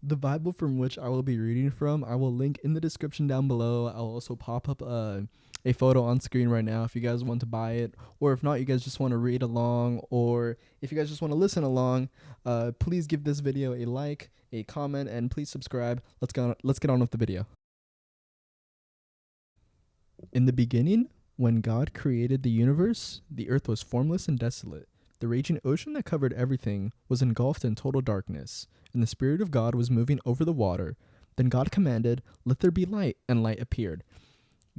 The Bible from which I will be reading from, I will link in the description down below. I'll also pop up a photo on screen right now if you guys want to buy it, or if not, you guys just want to read along, or if you guys just want to listen along. Please give this video a like, a comment, and please subscribe. Let's get on with the video. In the beginning, when God created the universe, the earth was formless and desolate. The raging ocean that covered everything was engulfed in total darkness, and the Spirit of God was moving over the water. Then God commanded, "Let there be light," and light appeared.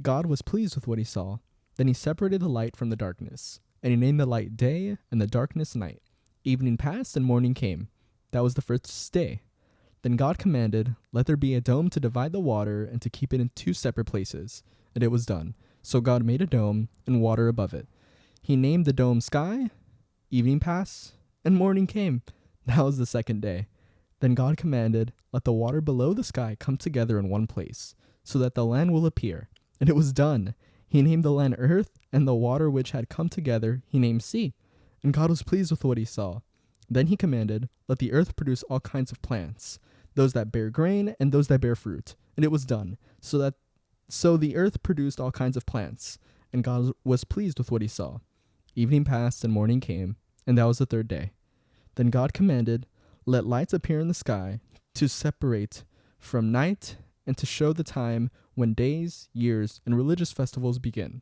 God was pleased with what he saw. Then he separated the light from the darkness, and he named the light day and the darkness night. Evening passed and morning came. That was the first day. Then God commanded, "Let there be a dome to divide the water and to keep it in two separate places." And it was done. So God made a dome and water above it. He named the dome sky. Evening passed and morning came. That was the second day. Then God commanded, "Let the water below the sky come together in one place, so that the land will appear." And it was done. He named the land earth, and the water which had come together he named sea. And God was pleased with what he saw. Then he commanded, "Let the earth produce all kinds of plants, those that bear grain and those that bear fruit." And it was done. So the earth produced all kinds of plants, and God was pleased with what he saw. Evening passed and morning came, and that was the third day. Then God commanded, "Let lights appear in the sky to separate from night and to show the time when days, years, and religious festivals begin.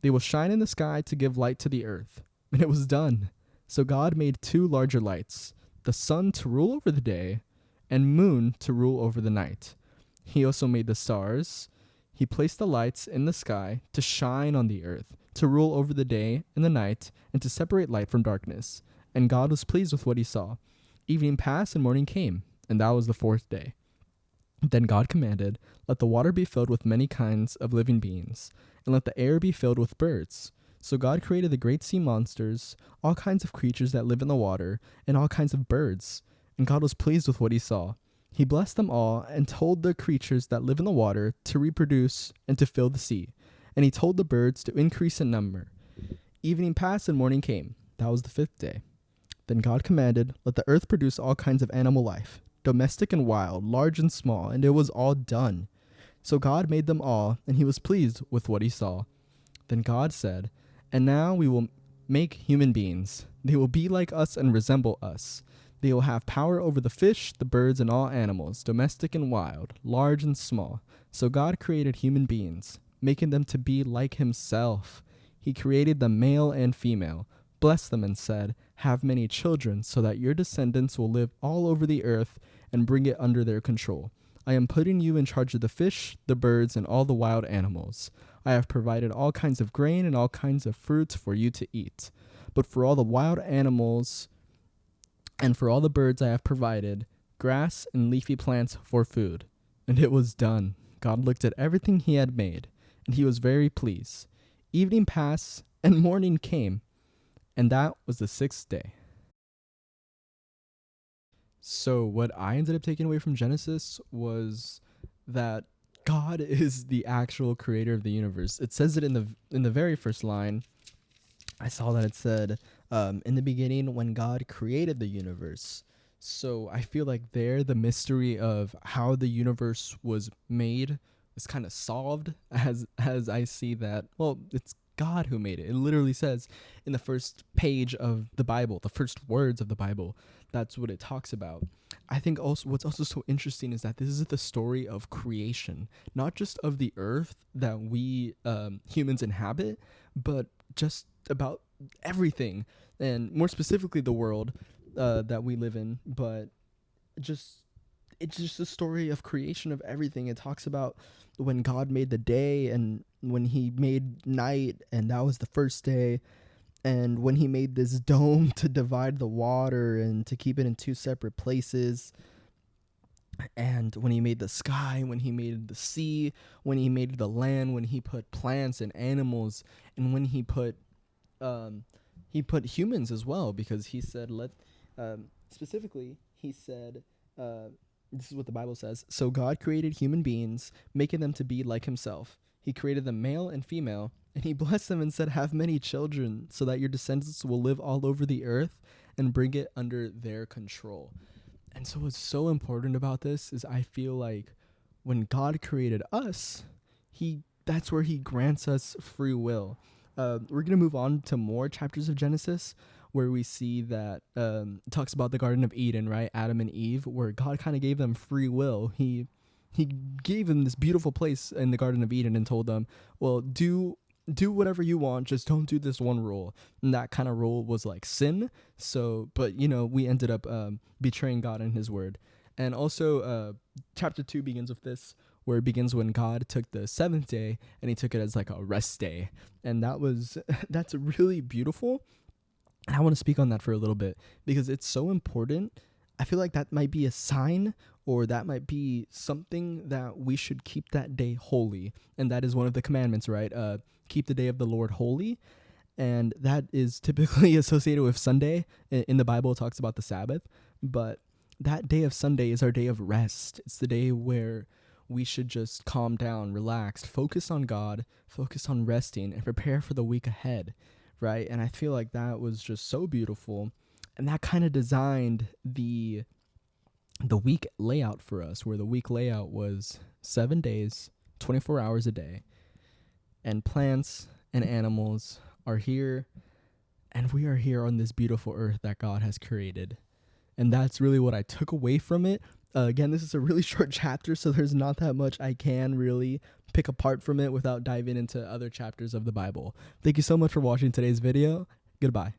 They will shine in the sky to give light to the earth." And it was done. So God made two larger lights, the sun to rule over the day and moon to rule over the night. He also made the stars. He placed the lights in the sky to shine on the earth, to rule over the day and the night, and to separate light from darkness. And God was pleased with what he saw. Evening passed and morning came, and that was the fourth day. Then God commanded, "Let the water be filled with many kinds of living beings, and let the air be filled with birds." So God created the great sea monsters, all kinds of creatures that live in the water, and all kinds of birds. And God was pleased with what he saw. He blessed them all and told the creatures that live in the water to reproduce and to fill the sea. And he told the birds to increase in number. Evening passed and morning came. That was the fifth day. Then God commanded, "Let the earth produce all kinds of animal life, domestic and wild, large and small," and it was all done. So God made them all, and he was pleased with what he saw. Then God said, "And now we will make human beings. They will be like us and resemble us. They will have power over the fish, the birds, and all animals, domestic and wild, large and small." So God created human beings, making them to be like himself. He created them male and female, blessed them, and said, "Have many children, so that your descendants will live all over the earth and bring it under their control. I am putting you in charge of the fish, the birds, and all the wild animals. I have provided all kinds of grain and all kinds of fruits for you to eat. But for all the wild animals and for all the birds I have provided grass and leafy plants for food." And it was done. God looked at everything he had made, and he was very pleased. Evening passed, and morning came, and that was the sixth day. So, what I ended up taking away from Genesis was that God is the actual creator of the universe. It says it in the very first line. I saw that it said, "In the beginning, when God created the universe." So I feel like there, the mystery of how the universe was made is kind of solved as I see that. Well, it's God who made it. It literally says in the first page of the Bible, the first words of the Bible. That's what it talks about. I think also what's also so interesting is that this is the story of creation, not just of the earth that we humans inhabit, but just about everything, and more specifically the world that we live in. But just it's just a story of creation of everything. It talks about when God made the day and when he made night, and that was the first day, and when he made this dome to divide the water and to keep it in two separate places, and when he made the sky, when he made the sea, when he made the land, when he put plants and animals, and when he put humans as well, because he said specifically he said this is what the Bible says. "So God created human beings, making them to be like himself. He created them male and female, and he blessed them and said, 'Have many children, so that your descendants will live all over the earth and bring it under their control.'" And so what's so important about this is I feel like when God created us, that's where he grants us free will. We're going to move on to more chapters of Genesis where we see that it talks about the Garden of Eden, right? Adam and Eve, where God kind of gave them free will. He gave them this beautiful place in the Garden of Eden and told them, well, do whatever you want, just don't do this one rule. And that kind of rule was like sin. So, but we ended up betraying God and his word. And also chapter 2 begins with this, where it begins when God took the seventh day and he took it as like a rest day. And that's really beautiful. And I want to speak on that for a little bit because it's so important. I feel like that might be a sign, or that might be something that we should keep that day holy. And that is one of the commandments, right? Keep the day of the Lord holy. And that is typically associated with Sunday. In the Bible, it talks about the Sabbath. But that day of Sunday is our day of rest. It's the day where we should just calm down, relax, focus on God, focus on resting, and prepare for the week ahead, right? And I feel like that was just so beautiful. And that kind of designed the week layout for us, where the week layout was 7 days, 24 hours a day. And plants and animals are here, and we are here on this beautiful earth that God has created. And that's really what I took away from it. Again, this is a really short chapter, so there's not that much I can really pick apart from it without diving into other chapters of the Bible. Thank you so much for watching today's video. Goodbye.